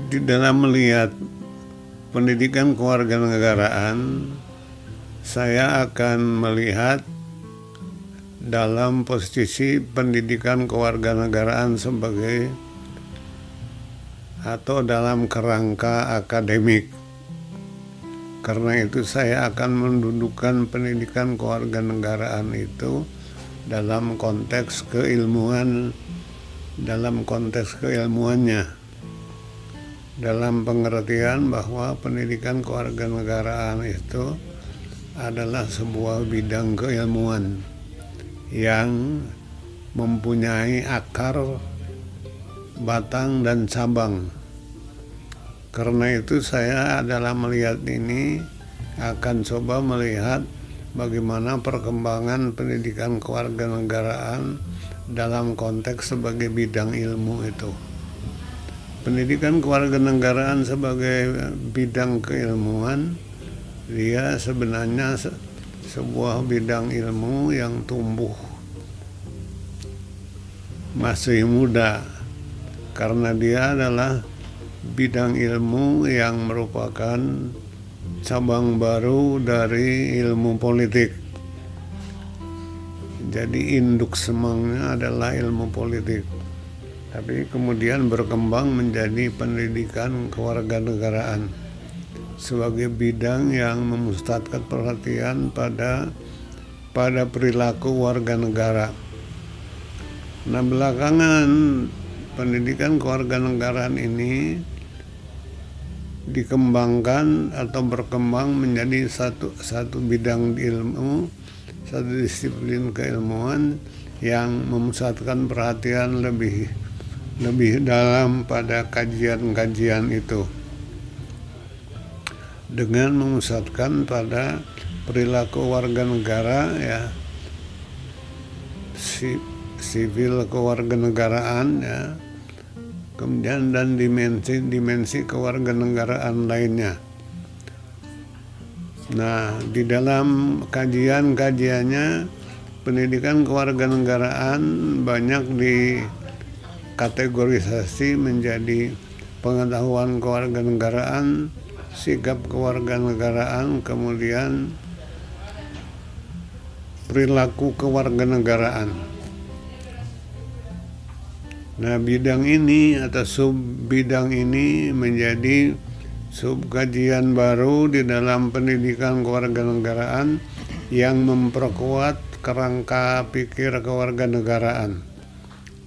Di dalam melihat pendidikan kewarganegaraan, saya akan melihat dalam posisi pendidikan kewarganegaraan sebagai atau dalam kerangka akademik. Karena itu saya akan mendudukkan pendidikan kewarganegaraan itu dalam konteks keilmuannya, dalam pengertian bahwa pendidikan kewarganegaraan itu adalah sebuah bidang keilmuan yang mempunyai akar, batang, dan cabang. Karena itu saya dalam melihat ini akan coba melihat bagaimana perkembangan pendidikan kewarganegaraan dalam konteks sebagai bidang ilmu itu. Pendidikan kewarganegaraan sebagai bidang keilmuan, dia sebenarnya sebuah bidang ilmu yang tumbuh masih muda, karena dia adalah bidang ilmu yang merupakan cabang baru dari ilmu politik. Jadi induk semangnya adalah ilmu politik, tapi kemudian berkembang menjadi pendidikan kewarganegaraan sebagai bidang yang memusatkan perhatian pada perilaku warga negara. Nah, belakangan pendidikan kewarganegaraan ini dikembangkan atau berkembang menjadi satu bidang ilmu, satu disiplin keilmuan yang memusatkan perhatian lebih dalam pada kajian-kajian itu, dengan memusatkan pada perilaku warga negara, ya, sivil kewarganegaraan, ya, kemudian dan dimensi kewarganegaraan lainnya. Nah, di dalam kajian-kajiannya pendidikan kewarganegaraan banyak dikategorisasi menjadi pengetahuan kewarganegaraan, sikap kewarganegaraan, kemudian perilaku kewarganegaraan. Nah, bidang ini atau sub bidang ini menjadi sub kajian baru di dalam pendidikan kewarganegaraan yang memperkuat kerangka pikir kewarganegaraan,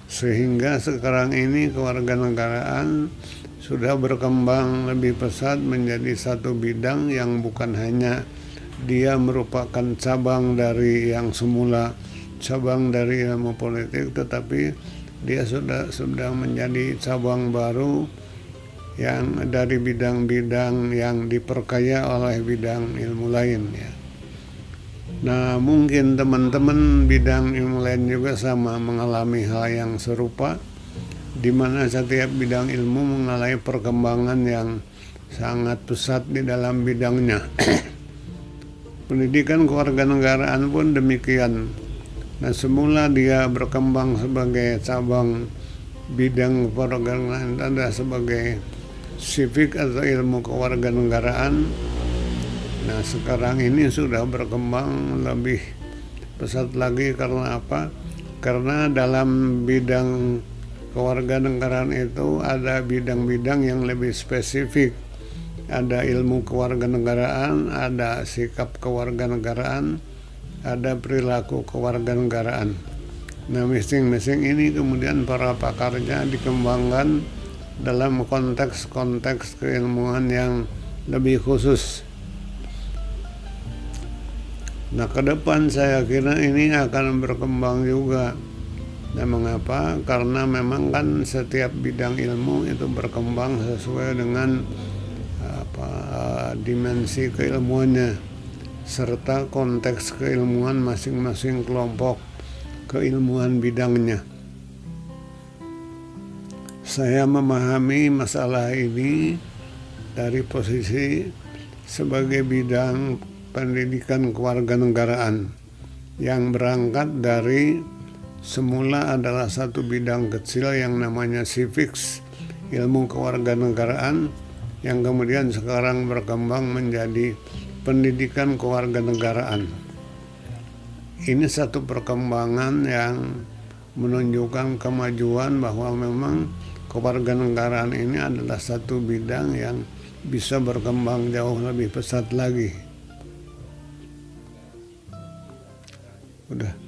sehingga sekarang ini kewarganegaraan sudah berkembang lebih pesat menjadi satu bidang yang bukan hanya dia merupakan cabang dari yang semula cabang dari ilmu politik, tetapi dia sudah menjadi cabang baru yang dari bidang-bidang yang diperkaya oleh bidang ilmu lain, ya. Nah, mungkin teman-teman bidang ilmu lain juga sama mengalami hal yang serupa, di mana setiap bidang ilmu mengalami perkembangan yang sangat pesat di dalam bidangnya. Pendidikan kewarganegaraan pun demikian. Nah, semula dia berkembang sebagai cabang bidang kewarganegaraan, ada sebagai civic atau ilmu kewarganegaraan. Nah, sekarang ini sudah berkembang lebih pesat lagi. Karena apa? Karena dalam bidang kewarganegaraan itu ada bidang-bidang yang lebih spesifik. Ada ilmu kewarganegaraan, ada sikap kewarganegaraan, ada perilaku kewarganegaraan. Nah, masing-masing ini kemudian para pakarnya dikembangkan dalam konteks keilmuan yang lebih khusus. Nah, ke depan saya kira ini akan berkembang juga. Nah, mengapa? Karena memang kan setiap bidang ilmu itu berkembang sesuai dengan dimensi keilmuannya serta konteks keilmuan masing-masing kelompok keilmuan bidangnya. Saya memahami masalah ini dari posisi sebagai bidang pendidikan kewarganegaraan yang berangkat dari semula adalah satu bidang kecil yang namanya civics, ilmu kewarganegaraan yang kemudian sekarang berkembang menjadi pendidikan kewarganegaraan. Ini satu perkembangan yang menunjukkan kemajuan bahwa memang kewarganegaraan ini adalah satu bidang yang bisa berkembang jauh lebih pesat lagi. Udah.